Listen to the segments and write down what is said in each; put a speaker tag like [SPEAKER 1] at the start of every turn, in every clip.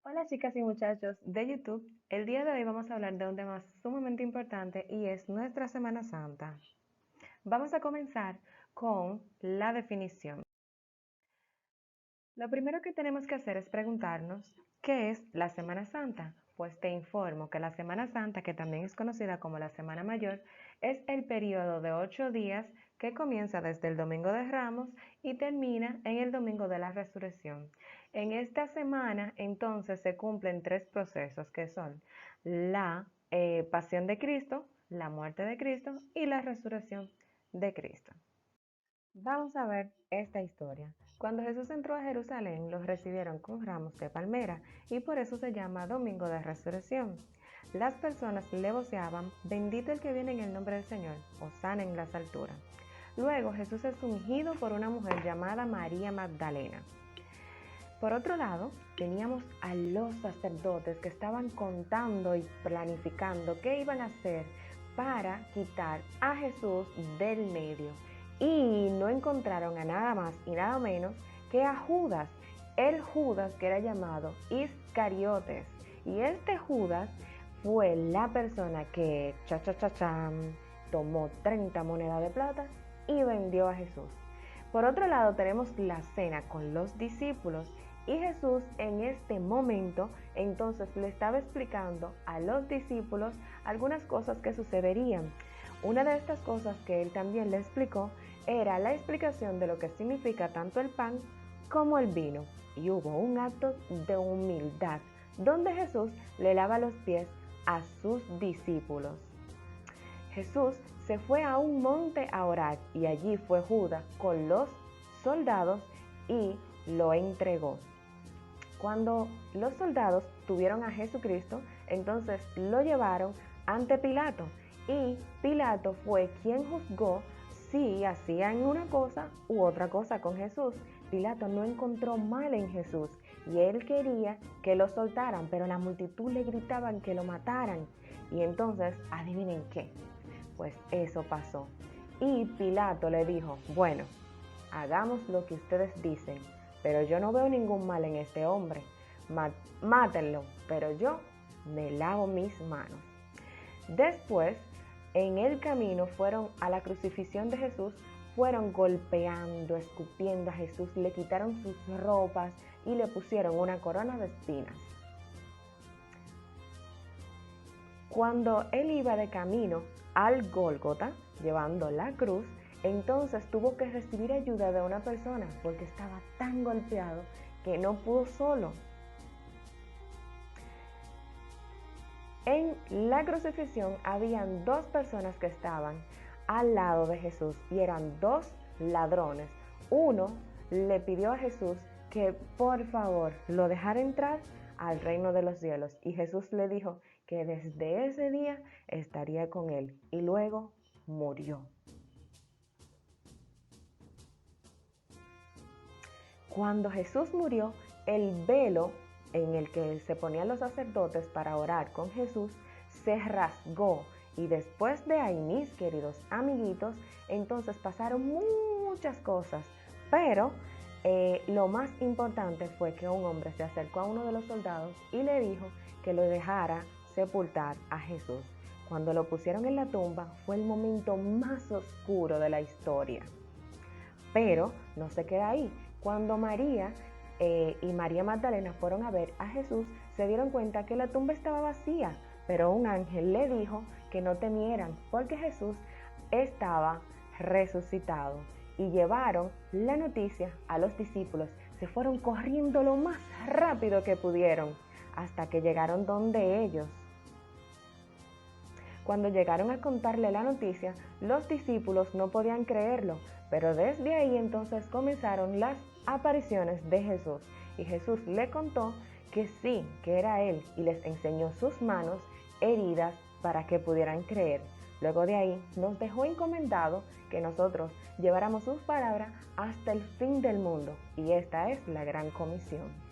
[SPEAKER 1] Hola chicas y muchachos de YouTube. El día de hoy vamos a hablar de un tema sumamente importante y es nuestra Semana Santa. Vamos a comenzar con la definición. Lo primero que tenemos que hacer es preguntarnos, ¿qué es la Semana Santa? Pues te informo que la Semana Santa, que también es conocida como la Semana Mayor, es el periodo de 8 días que comienza desde el Domingo de Ramos y termina en el Domingo de la Resurrección. En esta semana, entonces, se cumplen tres procesos que son la pasión de Cristo, la muerte de Cristo y la resurrección de Cristo. Vamos a ver esta historia. Cuando Jesús entró a Jerusalén, los recibieron con ramos de palmera y por eso se llama Domingo de Resurrección. Las personas le voceaban, bendito el que viene en el nombre del Señor, hosana en las alturas. Luego Jesús es ungido por una mujer llamada María Magdalena. Por otro lado, teníamos a los sacerdotes que estaban contando y planificando qué iban a hacer para quitar a Jesús del medio. Y no encontraron a nada más y nada menos que a Judas, el Judas que era llamado Iscariotes. Y este Judas fue la persona que tomó 30 monedas de plata y vendió a Jesús. Por otro lado, tenemos la cena con los discípulos y Jesús en este momento entonces le estaba explicando a los discípulos algunas cosas que sucederían. Una de estas cosas que él también le explicó era la explicación de lo que significa tanto el pan como el vino. Y hubo un acto de humildad donde Jesús le lava los pies a sus discípulos. Jesús se fue a un monte a orar y allí fue Judas con los soldados y lo entregó. Cuando los soldados tuvieron a Jesucristo, entonces lo llevaron ante Pilato y Pilato fue quien juzgó si hacían una cosa u otra cosa con Jesús. Pilato no encontró mal en Jesús y él quería que lo soltaran, pero la multitud le gritaban que lo mataran. Y entonces, adivinen qué, pues eso pasó. Y Pilato le dijo, bueno, hagamos lo que ustedes dicen, pero yo no veo ningún mal en este hombre. Mátenlo, pero yo me lavo mis manos. Después, en el camino fueron a la crucifixión de Jesús, fueron golpeando, escupiendo a Jesús, le quitaron sus ropas y le pusieron una corona de espinas. Cuando él iba de camino al Gólgota, llevando la cruz, entonces tuvo que recibir ayuda de una persona porque estaba tan golpeado que no pudo solo. En la crucifixión habían dos personas que estaban al lado de Jesús y eran dos ladrones. Uno le pidió a Jesús que por favor lo dejara entrar al reino de los cielos y Jesús le dijo que desde ese día estaría con él y luego murió. Cuando Jesús murió, el velo en el que se ponían los sacerdotes para orar con Jesús se rasgó y después de ahí, mis queridos amiguitos, entonces pasaron muchas cosas, pero lo más importante fue que un hombre se acercó a uno de los soldados y le dijo que lo dejara sepultar a Jesús. Cuando lo pusieron en la tumba fue el momento más oscuro de la historia. Pero no se queda ahí. Cuando María y María Magdalena fueron a ver a Jesús, se dieron cuenta que la tumba estaba vacía, pero un ángel le dijo que no temieran porque Jesús estaba resucitado. Y llevaron la noticia a los discípulos. Se fueron corriendo lo más rápido que pudieron hasta que llegaron donde ellos. Cuando llegaron a contarle la noticia, los discípulos no podían creerlo, pero desde ahí entonces comenzaron las apariciones de Jesús. Y Jesús le contó que sí, que era Él, y les enseñó sus manos heridas para que pudieran creer. Luego de ahí nos dejó encomendado que nosotros lleváramos sus palabras hasta el fin del mundo, y esta es la gran comisión.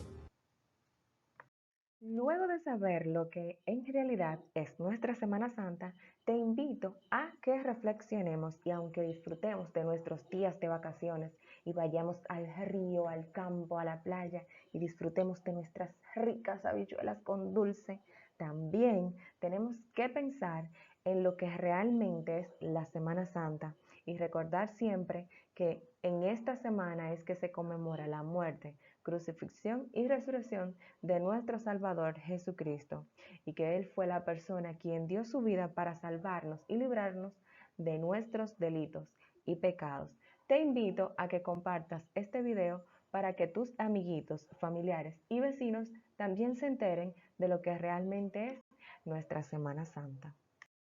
[SPEAKER 1] Luego de saber lo que en realidad es nuestra Semana Santa, te invito a que reflexionemos y aunque disfrutemos de nuestros días de vacaciones y vayamos al río, al campo, a la playa y disfrutemos de nuestras ricas habichuelas con dulce. También tenemos que pensar en lo que realmente es la Semana Santa y recordar siempre que en esta semana es que se conmemora la muerte, crucifixión y resurrección de nuestro Salvador Jesucristo, y que Él fue la persona quien dio su vida para salvarnos y librarnos de nuestros delitos y pecados. Te invito a que compartas este video para que tus amiguitos, familiares y vecinos también se enteren de lo que realmente es nuestra Semana Santa.